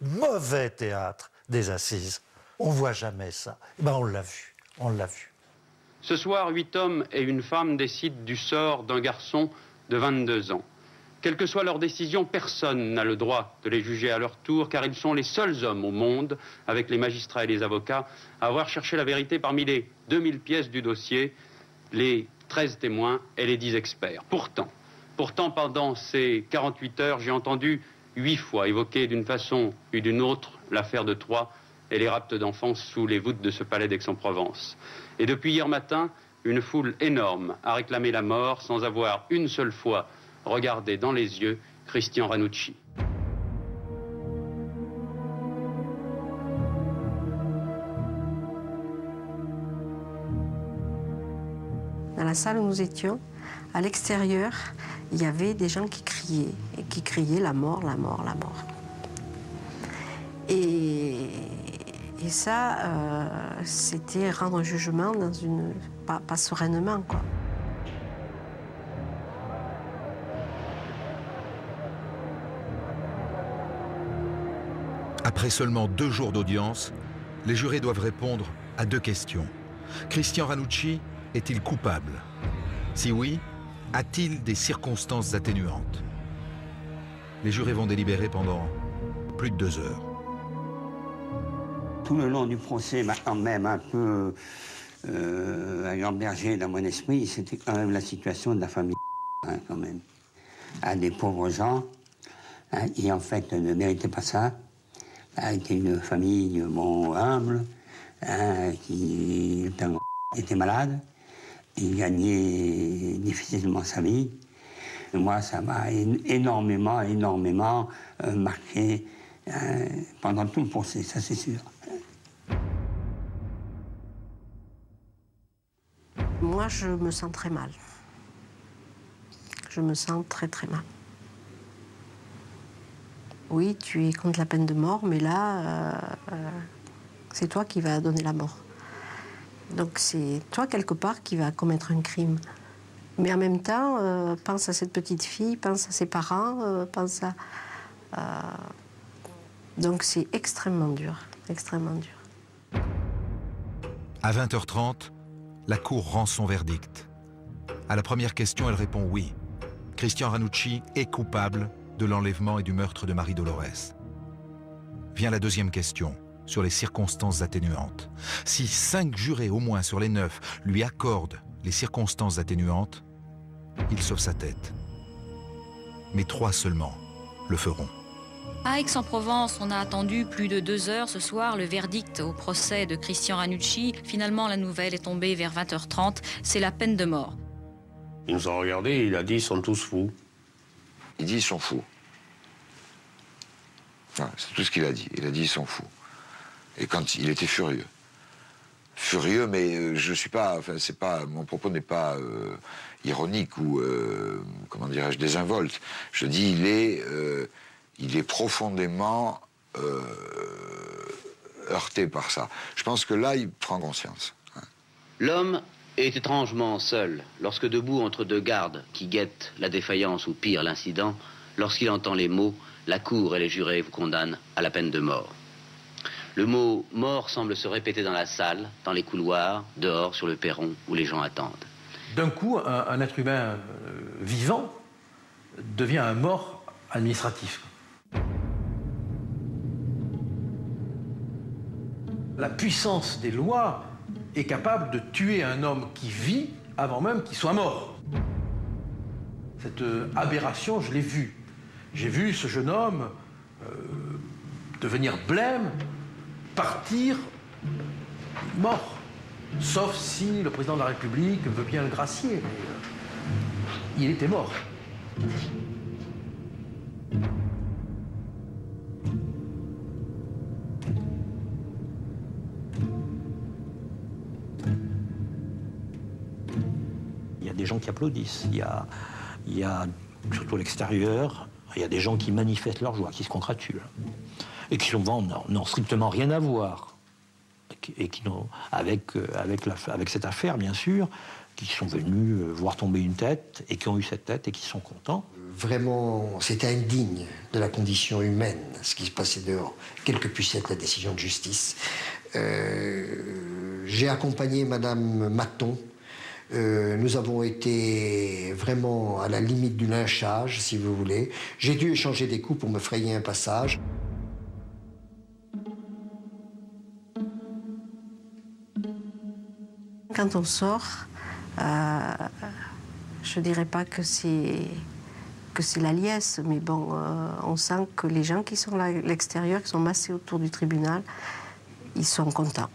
mauvais théâtre des assises. On ne voit jamais ça. Eh ben, on l'a vu, on l'a vu. Ce soir, 8 hommes et une femme décident du sort d'un garçon de 22 ans. Quelle que soit leur décision, personne n'a le droit de les juger à leur tour, car ils sont les seuls hommes au monde, avec les magistrats et les avocats, à avoir cherché la vérité parmi les 2000 pièces du dossier, les 13 témoins et les 10 experts. Pourtant, pendant ces 48 heures, j'ai entendu 8 fois évoquer d'une façon ou d'une autre l'affaire de Troyes et les rapts d'enfants sous les voûtes de ce palais d'Aix-en-Provence. Et depuis hier matin, une foule énorme a réclamé la mort sans avoir une seule fois regardé dans les yeux Christian Ranucci. Dans la salle où nous étions, à l'extérieur, il y avait des gens qui criaient la mort, la mort, la mort. Et ça, c'était rendre un jugement dans une... pas sereinement, quoi. Après seulement 2 jours d'audience, les jurés doivent répondre à 2 questions. Christian Ranucci est-il coupable? Si oui, a-t-il des circonstances atténuantes? Les jurés vont délibérer pendant plus de 2 heures. Tout le long du procès, maintenant même un peu gambergé dans mon esprit, c'était quand même la situation de la famille, hein, quand même. Des pauvres gens, hein, qui en fait ne méritaient pas ça. C'était une famille humble, hein, qui était malade, il gagnait difficilement sa vie. Et moi, ça m'a énormément marqué pendant tout le procès, ça c'est sûr. Moi, je me sens très mal. Je me sens très très mal. Oui, tu es contre la peine de mort, mais là, c'est toi qui vas donner la mort. Donc c'est toi, quelque part, qui vas commettre un crime. Mais en même temps, pense à cette petite fille, pense à ses parents, pense à... Donc c'est extrêmement dur, extrêmement dur. À 20h30, la Cour rend son verdict. À la première question, elle répond oui. Christian Ranucci est coupable de l'enlèvement et du meurtre de Marie Dolores. Vient la deuxième question, sur les circonstances atténuantes. Si 5 jurés au moins sur les 9 lui accordent les circonstances atténuantes, il sauve sa tête. Mais 3 seulement le feront. À Aix-en-Provence, on a attendu plus de 2 heures ce soir le verdict au procès de Christian Ranucci. Finalement, la nouvelle est tombée vers 20h30. C'est la peine de mort. Il nous a regardés, il a dit « ils sont tous fous ». Il dit « ils sont fous ». Voilà, c'est tout ce qu'il a dit. Il a dit « ils sont fous ». Et quand il était furieux. Furieux, mais je suis pas... Enfin, c'est pas... Mon propos n'est pas ironique ou, comment dirais-je, désinvolte. Je dis il est profondément heurté par ça. Je pense que là, il prend conscience. L'homme est étrangement seul lorsque, debout entre 2 gardes qui guettent la défaillance ou pire l'incident, lorsqu'il entend les mots « la cour et les jurés vous condamnent à la peine de mort ». Le mot « mort » semble se répéter dans la salle, dans les couloirs, dehors, sur le perron, où les gens attendent. D'un coup, un être humain vivant devient un mort administratif. La puissance des lois est capable de tuer un homme qui vit avant même qu'il soit mort. Cette aberration, je l'ai vue. J'ai vu ce jeune homme devenir blême, partir mort. Sauf si le président de la République veut bien le gracier. Mais, il était mort. Il y a des gens qui applaudissent. Il y a surtout à l'extérieur, il y a des gens qui manifestent leur joie, qui se congratulent. Et qui souvent n'ont strictement rien à voir et qui n'ont avec cette affaire, bien sûr, qui sont venus voir tomber une tête et qui ont eu cette tête et qui sont contents. Vraiment, c'était indigne de la condition humaine, ce qui se passait dehors, quelle que puisse être la décision de justice. J'ai accompagné Madame Maton. Nous avons été vraiment à la limite du lynchage, si vous voulez. J'ai dû échanger des coups pour me frayer un passage. Quand on sort, je dirais pas que c'est la liesse, mais bon, on sent que les gens qui sont là à l'extérieur, qui sont massés autour du tribunal, ils sont contents.